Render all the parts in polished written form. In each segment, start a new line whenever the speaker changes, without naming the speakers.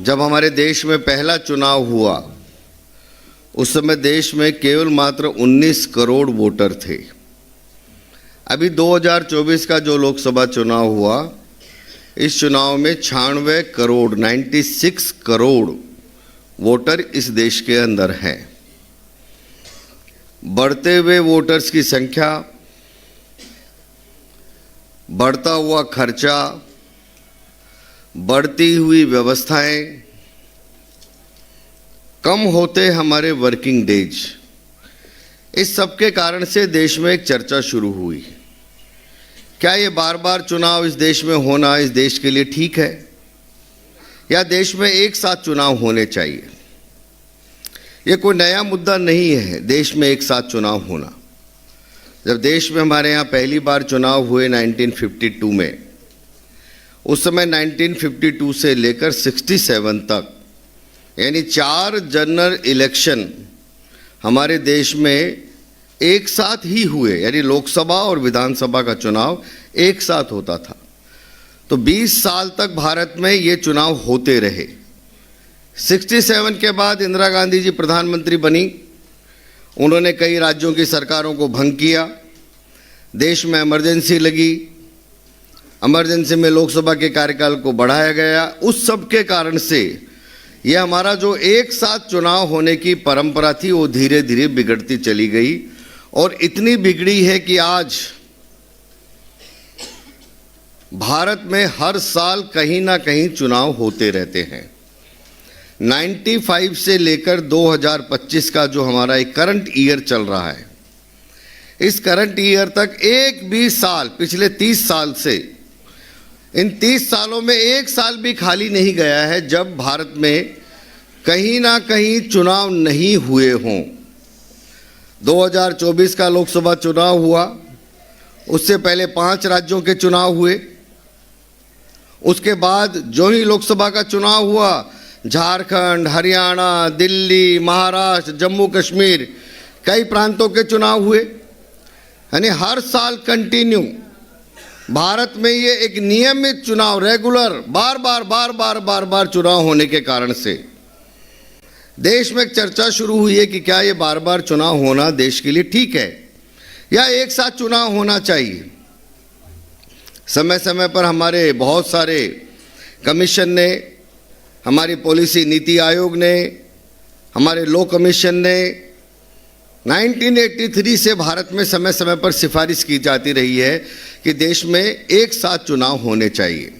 जब हमारे देश में पहला चुनाव हुआ उस समय देश में केवल मात्र 19 करोड़ वोटर थे। अभी 2024 का जो लोकसभा चुनाव हुआ, इस चुनाव में 96 करोड़ 96 करोड़ वोटर इस देश के अंदर हैं। बढ़ते हुए वोटर्स की संख्या, बढ़ता हुआ खर्चा, बढ़ती हुई व्यवस्थाएं, कम होते हमारे वर्किंग डेज, इस सब के कारण से देश में एक चर्चा शुरू हुई। क्या ये बार बार चुनाव इस देश में होना इस देश के लिए ठीक है, या देश में एक साथ चुनाव होने चाहिए? ये कोई नया मुद्दा नहीं है देश में एक साथ चुनाव होना। जब देश में हमारे यहाँ पहली बार चुनाव हुए 1952 में, उस समय 1952 से लेकर 67 तक यानी 4 जनरल इलेक्शन हमारे देश में एक साथ ही हुए, यानी लोकसभा और विधानसभा का चुनाव एक साथ होता था। तो 20 साल तक भारत में ये चुनाव होते रहे। 67 के बाद इंदिरा गांधी जी प्रधानमंत्री बनी। उन्होंने कई राज्यों की सरकारों को भंग किया, देश में इमरजेंसी लगी, इमरजेंसी में लोकसभा के कार्यकाल को बढ़ाया गया। उस सब के कारण से ये हमारा जो एक साथ चुनाव होने की परंपरा थी वो धीरे धीरे बिगड़ती चली गई, और इतनी बिगड़ी है कि आज भारत में हर साल कहीं ना कहीं चुनाव होते रहते हैं। 95 से लेकर 2025 का जो हमारा एक करंट ईयर चल रहा है, इस करंट ईयर तक एक भी साल पिछले 30 साल से, इन 30 सालों में एक साल भी खाली नहीं गया है जब भारत में कहीं ना कहीं चुनाव नहीं हुए हों। 2024 का लोकसभा चुनाव हुआ, उससे पहले 5 राज्यों के चुनाव हुए, उसके बाद जो ही लोकसभा का चुनाव हुआ, झारखंड, हरियाणा, दिल्ली, महाराष्ट्र, जम्मू कश्मीर, कई प्रांतों के चुनाव हुए। यानी हर साल कंटिन्यू भारत में ये एक नियमित चुनाव, रेगुलर, बार बार चुनाव होने के कारण से देश में एक चर्चा शुरू हुई है कि क्या ये बार बार चुनाव होना देश के लिए ठीक है, या एक साथ चुनाव होना चाहिए। समय समय पर हमारे बहुत सारे कमीशन ने, हमारी पॉलिसी नीति आयोग ने, हमारे लॉ कमीशन ने 1983 से भारत में समय समय पर सिफारिश की जाती रही है कि देश में एक साथ चुनाव होने चाहिए।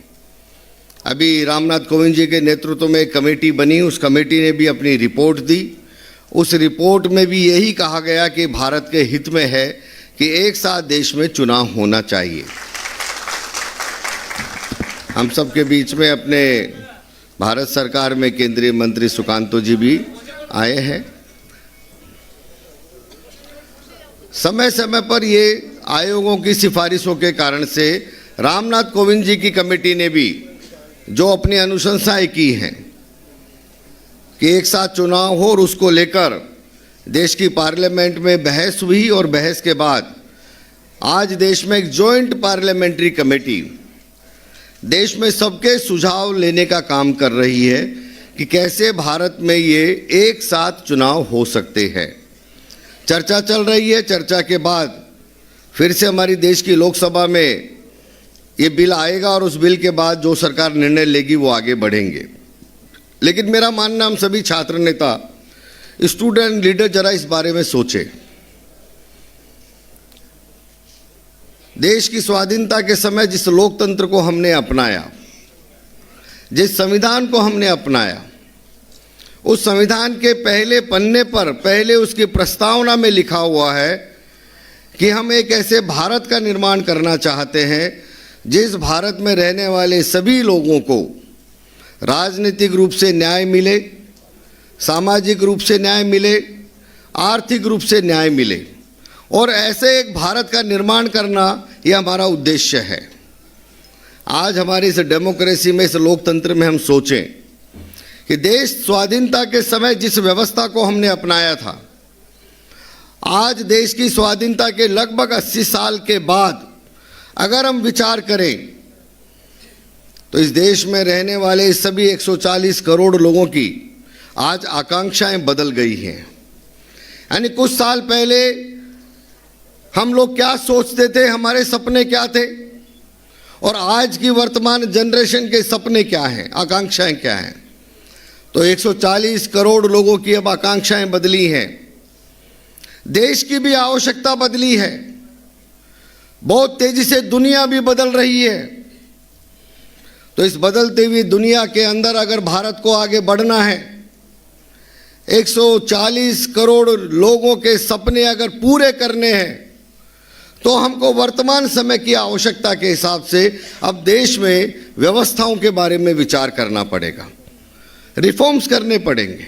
अभी रामनाथ कोविंद जी के नेतृत्व में एक कमेटी बनी, उस कमेटी ने भी अपनी रिपोर्ट दी। उस रिपोर्ट में भी यही कहा गया कि भारत के हित में है कि एक साथ देश में चुनाव होना चाहिए। हम सब के बीच में अपने भारत सरकार में केंद्रीय मंत्री सुकांतो जी भी आए हैं। समय समय पर ये आयोगों की सिफारिशों के कारण से रामनाथ कोविंद जी की कमेटी ने भी जो अपनी अनुशंसाएं की हैं कि एक साथ चुनाव हो, और उसको लेकर देश की पार्लियामेंट में बहस हुई, और बहस के बाद आज देश में एक जॉइंट पार्लियामेंट्री कमेटी देश में सबके सुझाव लेने का काम कर रही है कि कैसे भारत में ये एक साथ चुनाव हो सकते हैं। चर्चा चल रही है। चर्चा के बाद फिर से हमारी देश की लोकसभा में ये बिल आएगा, और उस बिल के बाद जो सरकार निर्णय लेगी वो आगे बढ़ेंगे। लेकिन मेरा मानना, हम सभी छात्र नेता, स्टूडेंट लीडर जरा इस बारे में सोचें। देश की स्वाधीनता के समय जिस लोकतंत्र को हमने अपनाया, जिस संविधान को हमने अपनाया, उस संविधान के पहले पन्ने पर, पहले उसकी प्रस्तावना में लिखा हुआ है कि हम एक ऐसे भारत का निर्माण करना चाहते हैं जिस भारत में रहने वाले सभी लोगों को राजनीतिक रूप से न्याय मिले, सामाजिक रूप से न्याय मिले, आर्थिक रूप से न्याय मिले, और ऐसे एक भारत का निर्माण करना ये हमारा उद्देश्य है। आज हमारी इस डेमोक्रेसी में, इस लोकतंत्र में हम सोचें कि देश स्वाधीनता के समय जिस व्यवस्था को हमने अपनाया था, आज देश की स्वाधीनता के लगभग 80 साल के बाद अगर हम विचार करें तो इस देश में रहने वाले सभी 140 करोड़ लोगों की आज आकांक्षाएं बदल गई हैं। यानी कुछ साल पहले हम लोग क्या सोचते थे, हमारे सपने क्या थे, और आज की वर्तमान जनरेशन के सपने क्या हैं, आकांक्षाएं क्या हैं। तो 140 करोड़ लोगों की अब आकांक्षाएं बदली हैं। देश की भी आवश्यकता बदली है। बहुत तेजी से दुनिया भी बदल रही है। तो इस बदलती हुई दुनिया के अंदर अगर भारत को आगे बढ़ना है, 140 करोड़ लोगों के सपने अगर पूरे करने हैं, तो हमको वर्तमान समय की आवश्यकता के हिसाब से अब देश में व्यवस्थाओं के बारे में विचार करना पड़ेगा, रिफॉर्म्स करने पड़ेंगे,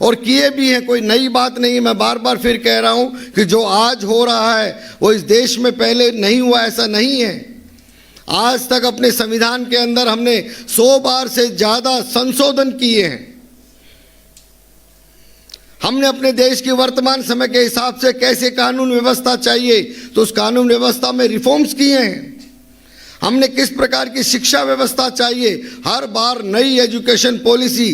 और किए भी हैं। कोई नई बात नहीं। मैं बार बार फिर कह रहा हूं कि जो आज हो रहा है वो इस देश में पहले नहीं हुआ, ऐसा नहीं है। आज तक अपने संविधान के अंदर हमने 100 बार से ज्यादा संशोधन किए हैं। हमने अपने देश की वर्तमान समय के हिसाब से कैसे कानून व्यवस्था चाहिए तो उस कानून व्यवस्था में रिफॉर्म्स किए हैं। हमने किस प्रकार की शिक्षा व्यवस्था चाहिए, हर बार नई एजुकेशन पॉलिसी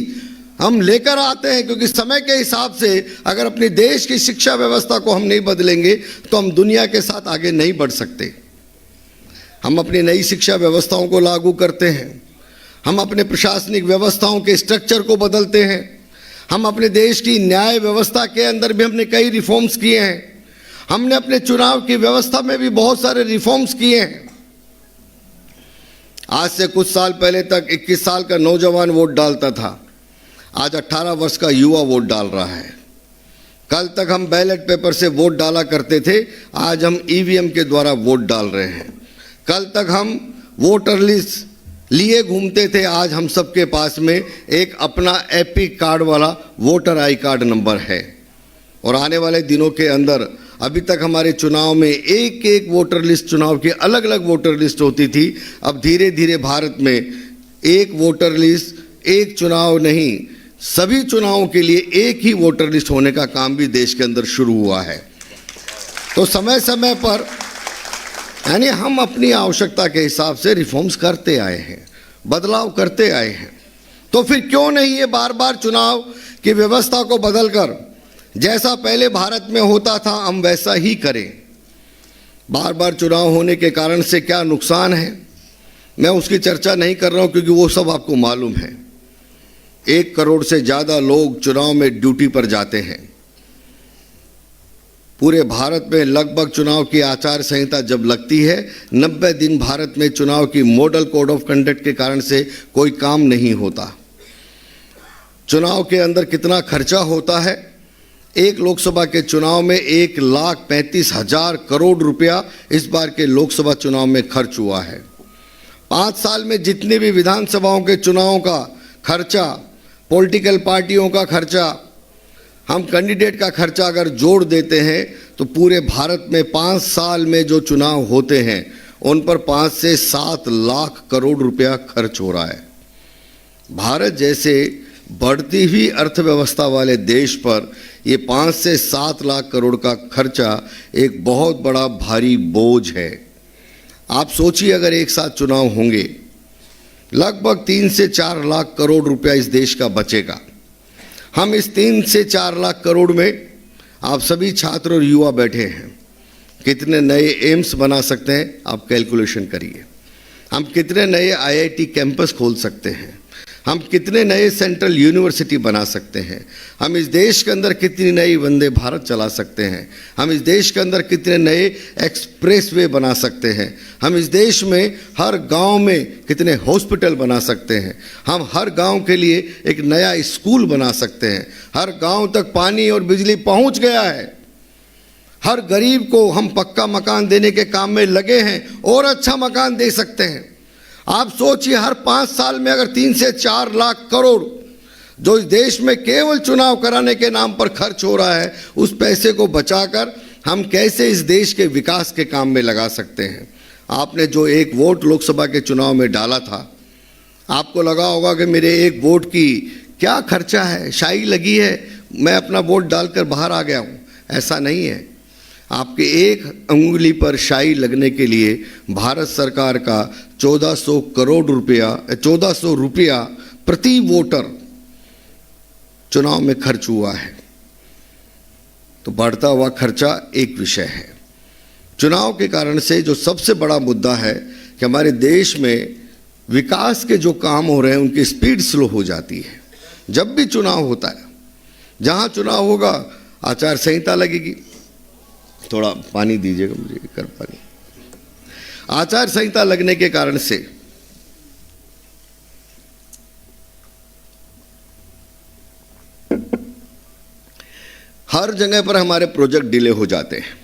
हम लेकर आते हैं, क्योंकि समय के हिसाब से अगर अपने देश की शिक्षा व्यवस्था को हम नहीं बदलेंगे तो हम दुनिया के साथ आगे नहीं बढ़ सकते। हम अपनी नई शिक्षा व्यवस्थाओं को लागू करते हैं, हम अपने प्रशासनिक व्यवस्थाओं के स्ट्रक्चर को बदलते हैं, हम अपने देश की न्याय व्यवस्था के अंदर भी हमने कई रिफॉर्म्स किए हैं, हमने अपने चुनाव की व्यवस्था में भी बहुत सारे रिफॉर्म्स किए हैं। आज से कुछ साल पहले तक 21 साल का नौजवान वोट डालता था, आज 18 वर्ष का युवा वोट डाल रहा है। कल तक हम बैलेट पेपर से वोट डाला करते थे, आज हम ईवीएम के द्वारा वोट डाल रहे हैं। कल तक हम वोटर लिस्ट लिए घूमते थे, आज हम सबके पास में एक अपना एपिक कार्ड वाला वोटर आई कार्ड नंबर है। और आने वाले दिनों के अंदर, अभी तक हमारे चुनाव में एक एक वोटर लिस्ट, चुनाव की अलग अलग वोटर लिस्ट होती थी, अब धीरे धीरे भारत में एक वोटर लिस्ट, एक चुनाव नहीं, सभी चुनावों के लिए एक ही वोटर लिस्ट होने का काम भी देश के अंदर शुरू हुआ है। तो समय समय पर यानी हम अपनी आवश्यकता के हिसाब से रिफॉर्म्स करते आए हैं, बदलाव करते आए हैं। तो फिर क्यों नहीं ये बार बार चुनाव की व्यवस्था को बदलकर जैसा पहले भारत में होता था हम वैसा ही करें। बार बार चुनाव होने के कारण से क्या नुकसान है, मैं उसकी चर्चा नहीं कर रहा हूं, क्योंकि वो सब आपको मालूम है। 1 करोड़ से ज़्यादा लोग चुनाव में ड्यूटी पर जाते हैं। पूरे भारत में लगभग चुनाव की आचार संहिता जब लगती है, 90 दिन भारत में चुनाव की मॉडल कोड ऑफ कंडक्ट के कारण से कोई काम नहीं होता। चुनाव के अंदर कितना खर्चा होता है, एक लोकसभा के चुनाव में 1,35,000 करोड़ रुपया इस बार के लोकसभा चुनाव में खर्च हुआ है। 5 साल में जितने भी विधानसभाओं के चुनावों का खर्चा, पॉलिटिकल पार्टियों का खर्चा, हम कैंडिडेट का खर्चा अगर जोड़ देते हैं तो पूरे भारत में 5 साल में जो चुनाव होते हैं उन पर 5 से 7 लाख करोड़ रुपया खर्च हो रहा है। भारत जैसे बढ़ती हुई अर्थव्यवस्था वाले देश पर ये 5 से 7 लाख करोड़ का खर्चा एक बहुत बड़ा भारी बोझ है। आप सोचिए, अगर एक साथ चुनाव होंगे, लगभग 3 से 4 लाख करोड़ रुपया इस देश का बचेगा। हम इस 3 से 4 लाख करोड़ में आप सभी छात्र और युवा बैठे हैं, कितने नए एम्स बना सकते हैं आप कैलकुलेशन करिए। हम कितने नए आईआईटी कैंपस खोल सकते हैं, हम कितने नए सेंट्रल यूनिवर्सिटी बना सकते हैं, हम इस देश के अंदर कितनी नई वंदे भारत चला सकते हैं, हम इस देश के अंदर कितने नए एक्सप्रेसवे बना सकते हैं, हम इस देश में हर गांव में कितने हॉस्पिटल बना सकते हैं, हम हर गांव के लिए एक नया स्कूल बना सकते हैं, हर गांव तक पानी और बिजली पहुंच गया है, हर गरीब को हम पक्का मकान देने के काम में लगे हैं और अच्छा मकान दे सकते हैं। आप सोचिए, हर 5 साल में अगर 3 से 4 लाख करोड़ जो इस देश में केवल चुनाव कराने के नाम पर खर्च हो रहा है, उस पैसे को बचाकर हम कैसे इस देश के विकास के काम में लगा सकते हैं। आपने जो 1 वोट लोकसभा के चुनाव में डाला था, आपको लगा होगा कि मेरे 1 वोट की क्या खर्चा है, शाई लगी है, मैं अपना वोट डालकर बाहर आ गया हूँ। ऐसा नहीं है। आपके 1 अंगुली पर शाई लगने के लिए भारत सरकार का 1400 करोड़ रुपया 1400 रुपया प्रति वोटर चुनाव में खर्च हुआ है। तो बढ़ता हुआ खर्चा एक विषय है। चुनाव के कारण से जो सबसे बड़ा मुद्दा है कि हमारे देश में विकास के जो काम हो रहे हैं उनकी स्पीड स्लो हो जाती है। जब भी चुनाव होता है, जहाँ चुनाव होगा आचार संहिता लगेगी। थोड़ा पानी दीजिएगा मुझे, कर पानी। आचार संहिता लगने के कारण से हर जगह पर हमारे प्रोजेक्ट डिले हो जाते हैं।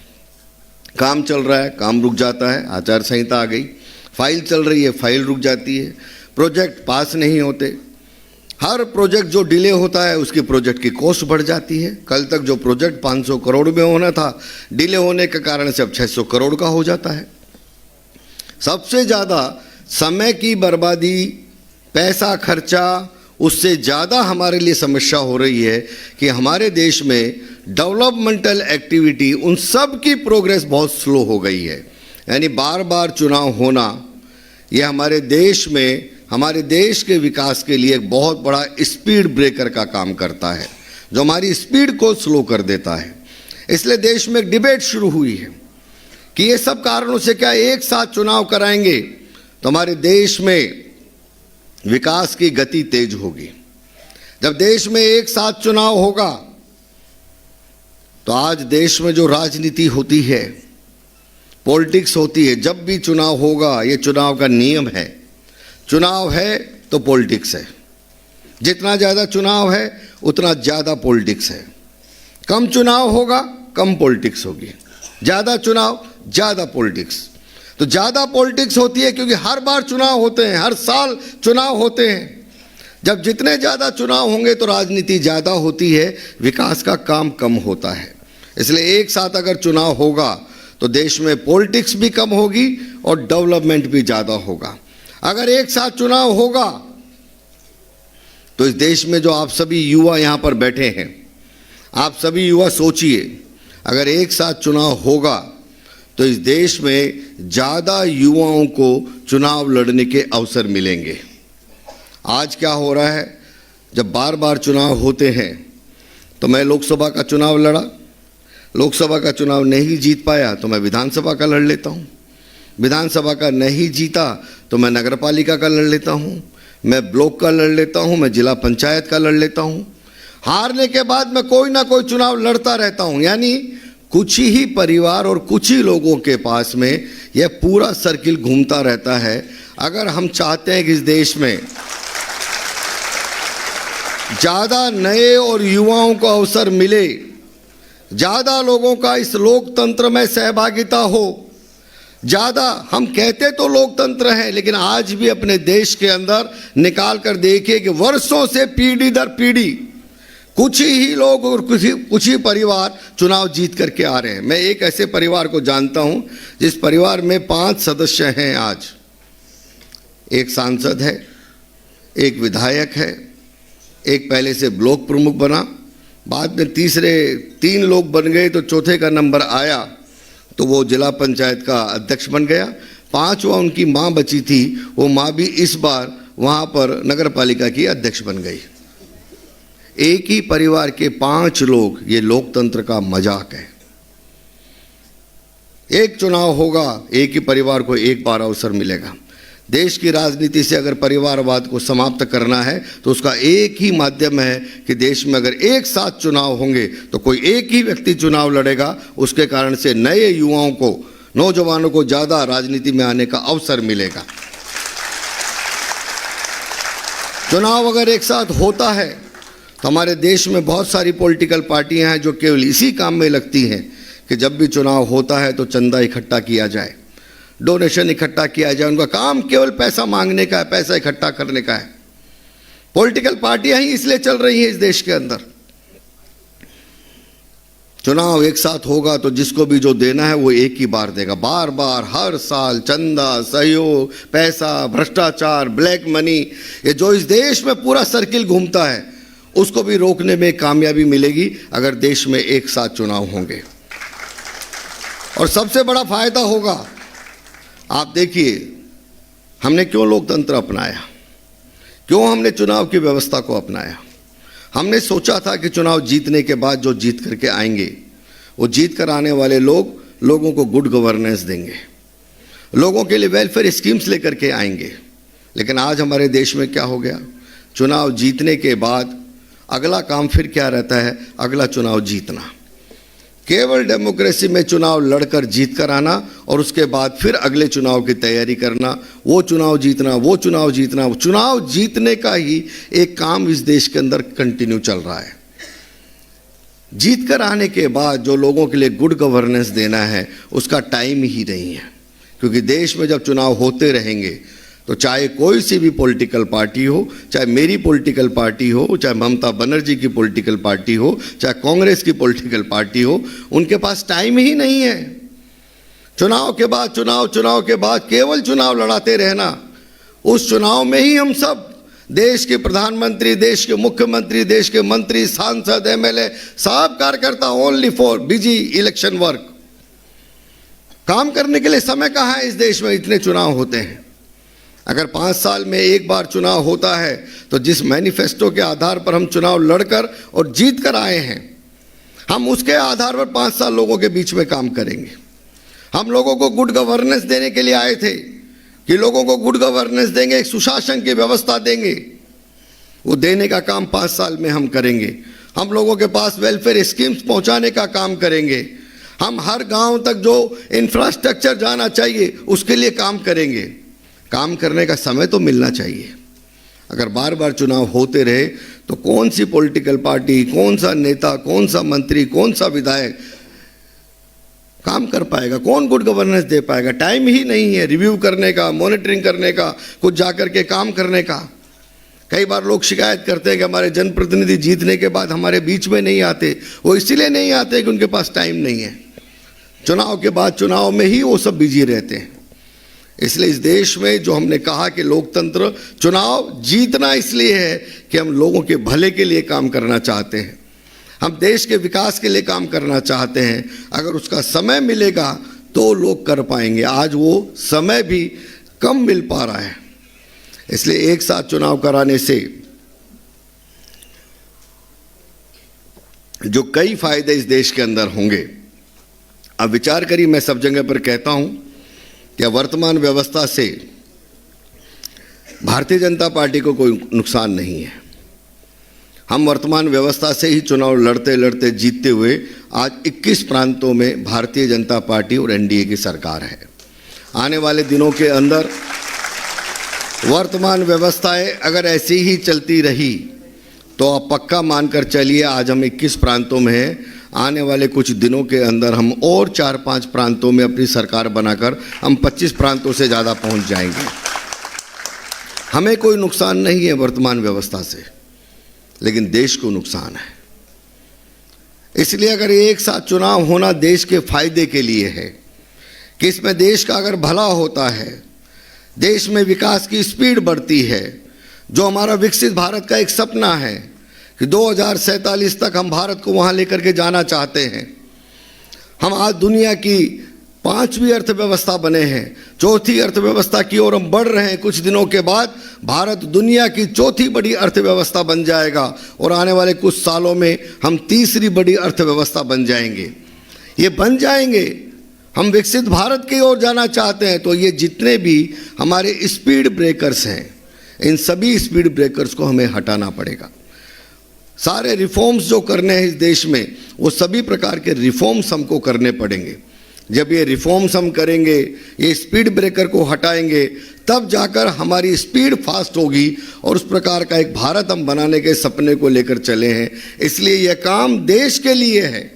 काम चल रहा है, काम रुक जाता है, आचार संहिता आ गई। फाइल चल रही है, फाइल रुक जाती है, प्रोजेक्ट पास नहीं होते। हर प्रोजेक्ट जो डिले होता है उसकी प्रोजेक्ट की कॉस्ट बढ़ जाती है। कल तक जो प्रोजेक्ट 500 करोड़ में होना था, डिले होने के कारण से अब 600 करोड़ का हो जाता है। सबसे ज़्यादा समय की बर्बादी, पैसा खर्चा, उससे ज़्यादा हमारे लिए समस्या हो रही है कि हमारे देश में डेवलपमेंटल एक्टिविटी, उन सब की प्रोग्रेस बहुत स्लो हो गई है। यानी बार बार चुनाव होना यह हमारे देश में, हमारे देश के विकास के लिए एक बहुत बड़ा स्पीड ब्रेकर का काम करता है, जो हमारी स्पीड को स्लो कर देता है। इसलिए देश में एक डिबेट शुरू हुई है कि ये सब कारणों से क्या एक साथ चुनाव कराएंगे तो हमारे देश में विकास की गति तेज होगी। जब देश में एक साथ चुनाव होगा तो आज देश में जो राजनीति होती है, पॉलिटिक्स होती है, जब भी चुनाव होगा, ये चुनाव का नियम है, चुनाव है तो पॉलिटिक्स है। जितना ज़्यादा चुनाव है उतना ज़्यादा पॉलिटिक्स है। कम चुनाव होगा, कम पॉलिटिक्स होगी। ज़्यादा चुनाव, ज़्यादा पॉलिटिक्स। तो ज़्यादा पॉलिटिक्स होती है क्योंकि हर बार चुनाव होते हैं, हर साल चुनाव होते हैं। जब जितने ज़्यादा चुनाव होंगे तो राजनीति ज़्यादा होती है, विकास का काम कम होता है। इसलिए एक साथ अगर चुनाव होगा तो देश में पॉलिटिक्स भी कम होगी और डेवलपमेंट भी ज़्यादा होगा। अगर एक साथ चुनाव होगा तो इस देश में जो आप सभी युवा यहाँ पर बैठे हैं, आप सभी युवा सोचिए, अगर एक साथ चुनाव होगा तो इस देश में ज़्यादा युवाओं को चुनाव लड़ने के अवसर मिलेंगे। आज क्या हो रहा है, जब बार बार चुनाव होते हैं तो मैं लोकसभा का चुनाव लड़ा, लोकसभा का चुनाव नहीं जीत पाया तो मैं विधानसभा का लड़ लेता हूँ, विधानसभा का नहीं जीता तो मैं नगर पालिका का लड़ लेता हूँ, मैं ब्लॉक का लड़ लेता हूँ, मैं जिला पंचायत का लड़ लेता हूँ। हारने के बाद मैं कोई ना कोई चुनाव लड़ता रहता हूँ। यानी कुछ ही परिवार और कुछ ही लोगों के पास में यह पूरा सर्किल घूमता रहता है। अगर हम चाहते हैं कि इस देश में ज़्यादा नए और युवाओं को अवसर मिले, ज़्यादा लोगों का इस लोकतंत्र में सहभागिता हो, ज़्यादा, हम कहते तो लोकतंत्र है लेकिन आज भी अपने देश के अंदर निकाल कर देखिए कि वर्षों से पीढ़ी दर पीढ़ी कुछ ही लोग और कुछ ही परिवार चुनाव जीत करके आ रहे हैं। मैं एक ऐसे परिवार को जानता हूं जिस परिवार में 5 सदस्य हैं आज। एक सांसद है, एक विधायक है, एक पहले से ब्लॉक प्रमुख बना, बाद में तीसरे 3 लोग बन गए तो चौथे का नंबर आया तो वो जिला पंचायत का अध्यक्ष बन गया। 5वां उनकी माँ बची थी, वो माँ भी इस बार वहाँ पर नगर पालिका की अध्यक्ष बन गई। एक ही परिवार के 5 लोग, ये लोकतंत्र का मजाक है। एक चुनाव होगा, एक ही परिवार को एक बार अवसर मिलेगा। देश की राजनीति से अगर परिवारवाद को समाप्त करना है तो उसका एक ही माध्यम है कि देश में अगर एक साथ चुनाव होंगे तो कोई एक ही व्यक्ति चुनाव लड़ेगा, उसके कारण से नए युवाओं को, नौजवानों को ज़्यादा राजनीति में आने का अवसर मिलेगा। चुनाव अगर एक साथ होता है तो हमारे देश में बहुत सारी पॉलिटिकल पार्टियां हैं जो केवल इसी काम में लगती हैं कि जब भी चुनाव होता है तो चंदा इकट्ठा किया जाए, डोनेशन इकट्ठा किया जाए। उनका काम केवल पैसा मांगने का है, पैसा इकट्ठा करने का है। पॉलिटिकल पार्टियां ही इसलिए चल रही हैं इस देश के अंदर। चुनाव एक साथ होगा तो जिसको भी जो देना है वो एक ही बार देगा। बार बार हर साल चंदा, सहयोग, पैसा, भ्रष्टाचार, ब्लैक मनी, ये जो इस देश में पूरा सर्किल घूमता है उसको भी रोकने में कामयाबी मिलेगी अगर देश में एक साथ चुनाव होंगे। और सबसे बड़ा फायदा होगा, आप देखिए हमने क्यों लोकतंत्र अपनाया, क्यों हमने चुनाव की व्यवस्था को अपनाया। हमने सोचा था कि चुनाव जीतने के बाद जो जीत करके आएंगे, वो जीत कर आने वाले लोग लोगों को गुड गवर्नेंस देंगे, लोगों के लिए वेलफेयर स्कीम्स लेकर के आएंगे। लेकिन आज हमारे देश में क्या हो गया, चुनाव जीतने के बाद अगला काम फिर क्या रहता है, अगला चुनाव जीतना। केवल डेमोक्रेसी में चुनाव लड़कर जीत कर आना और उसके बाद फिर अगले चुनाव की तैयारी करना, वो चुनाव जीतना, वो चुनाव जीतना। चुनाव जीतने का ही एक काम इस देश के अंदर कंटिन्यू चल रहा है। जीत कर आने के बाद जो लोगों के लिए गुड गवर्नेंस देना है, उसका टाइम ही नहीं है। क्योंकि देश में जब चुनाव होते रहेंगे तो चाहे कोई सी भी पॉलिटिकल पार्टी हो, चाहे मेरी पॉलिटिकल पार्टी हो, चाहे ममता बनर्जी की पॉलिटिकल पार्टी हो, चाहे कांग्रेस की पॉलिटिकल पार्टी हो, उनके पास टाइम ही नहीं है। चुनाव के बाद चुनाव, चुनाव के बाद केवल चुनाव लड़ाते रहना। उस चुनाव में ही हम सब देश के प्रधानमंत्री, देश के मुख्यमंत्री, देश के मंत्री, सांसद, एमएलए, सब कार्यकर्ता only for busy election work. काम करने के लिए समय कहाँ है इस देश में, इतने चुनाव होते हैं। अगर 5 साल में एक बार चुनाव होता है तो जिस मैनिफेस्टो के आधार पर हम चुनाव लड़कर और जीत कर आए हैं, हम उसके आधार पर 5 साल लोगों के बीच में काम करेंगे। हम लोगों को गुड गवर्नेंस देने के लिए आए थे कि लोगों को गुड गवर्नेंस देंगे, एक सुशासन की व्यवस्था देंगे। वो देने का काम 5 साल में हम करेंगे। हम लोगों के पास वेलफेयर स्कीम्स पहुंचाने का काम करेंगे। हम हर गांव तक जो इंफ्रास्ट्रक्चर जाना चाहिए उसके लिए काम करेंगे। काम करने का समय तो मिलना चाहिए। अगर बार बार चुनाव होते रहे तो कौन सी पॉलिटिकल पार्टी, कौन सा नेता, कौन सा मंत्री, कौन सा विधायक काम कर पाएगा, कौन गुड गवर्नेंस दे पाएगा। टाइम ही नहीं है रिव्यू करने का, मॉनिटरिंग करने का, कुछ जाकर के काम करने का। कई बार लोग शिकायत करते हैं कि हमारे जनप्रतिनिधि जीतने के बाद हमारे बीच में नहीं आते। वो इसलिए नहीं आते कि उनके पास टाइम नहीं है। चुनाव के बाद चुनाव में ही वो सब बिजी रहते हैं। इसलिए इस देश में जो हमने कहा कि लोकतंत्र, चुनाव जीतना इसलिए है कि हम लोगों के भले के लिए काम करना चाहते हैं, हम देश के विकास के लिए काम करना चाहते हैं। अगर उसका समय मिलेगा तो लोग कर पाएंगे। आज वो समय भी कम मिल पा रहा है। इसलिए एक साथ चुनाव कराने से जो कई फायदे इस देश के अंदर होंगे, अब विचार करिए। मैं सब जगह पर कहता हूं कि वर्तमान व्यवस्था से भारतीय जनता पार्टी को कोई नुकसान नहीं है। हम वर्तमान व्यवस्था से ही चुनाव लड़ते लड़ते जीतते हुए आज 21 प्रांतों में भारतीय जनता पार्टी और एनडीए की सरकार है। आने वाले दिनों के अंदर वर्तमान व्यवस्थाएं अगर ऐसी ही चलती रही तो आप पक्का मानकर चलिए, आज हम 21 प्रांतों में हैं, आने वाले कुछ दिनों के अंदर हम और 4-5 प्रांतों में अपनी सरकार बनाकर हम 25 प्रांतों से ज़्यादा पहुंच जाएंगे। हमें कोई नुकसान नहीं है वर्तमान व्यवस्था से, लेकिन देश को नुकसान है। इसलिए अगर एक साथ चुनाव होना देश के फायदे के लिए है कि इसमें देश का अगर भला होता है, देश में विकास की स्पीड बढ़ती है, जो हमारा विकसित भारत का एक सपना है कि 2047 तक हम भारत को वहाँ लेकर के जाना चाहते हैं। हम आज दुनिया की 5वीं अर्थव्यवस्था बने हैं, 4थी अर्थव्यवस्था की ओर हम बढ़ रहे हैं। कुछ दिनों के बाद भारत दुनिया की 4थी बड़ी अर्थव्यवस्था बन जाएगा और आने वाले कुछ सालों में हम 3री बड़ी अर्थव्यवस्था बन जाएंगे। ये बन जाएंगे। हम विकसित भारत की ओर जाना चाहते हैं तो ये जितने भी हमारे स्पीड ब्रेकर्स हैं, इन सभी स्पीड ब्रेकर्स को हमें हटाना पड़ेगा। सारे रिफॉर्म्स जो करने हैं इस देश में, वो सभी प्रकार के रिफॉर्म्स हमको करने पड़ेंगे। जब ये रिफॉर्म्स हम करेंगे, ये स्पीड ब्रेकर को हटाएंगे, तब जाकर हमारी स्पीड फास्ट होगी और उस प्रकार का एक भारत हम बनाने के सपने को लेकर चले हैं। इसलिए यह काम देश के लिए है,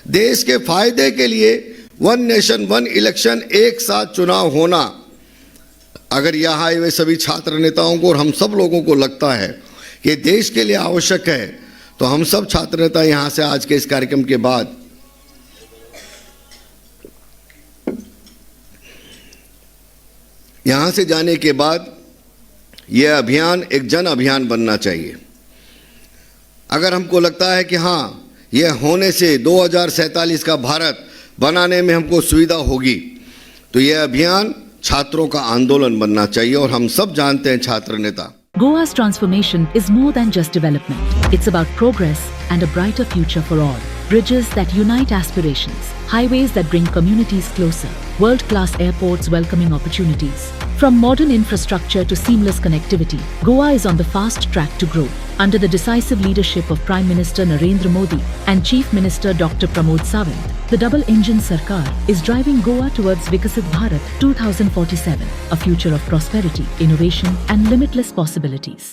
देश के फायदे के लिए। 1 नेशन 1 इलेक्शन, एक साथ चुनाव होना, अगर यहाँ आए हुए सभी छात्र नेताओं को और हम सब लोगों को लगता है कि देश के लिए आवश्यक है, तो हम सब छात्र नेता यहाँ से आज के इस कार्यक्रम के बाद यहाँ से जाने के बाद यह अभियान एक जन अभियान बनना चाहिए। अगर हमको लगता है कि हाँ, यह होने से 2047 का भारत बनाने में हमको सुविधा होगी, तो यह अभियान छात्रों का आंदोलन बनना चाहिए और हम सब जानते हैं छात्र नेता।
Goa's transformation is more than just development. It's about progress and a brighter future for all. Bridges that unite aspirations, highways that bring communities closer, world-class airports welcoming opportunities. From modern infrastructure to seamless connectivity, Goa is on the fast track to grow. Under the decisive leadership of Prime Minister Narendra Modi and Chief Minister Dr. Pramod Sawant, the double-engine Sarkar is driving Goa towards Vikasit Bharat 2047, a future of prosperity, innovation and limitless possibilities.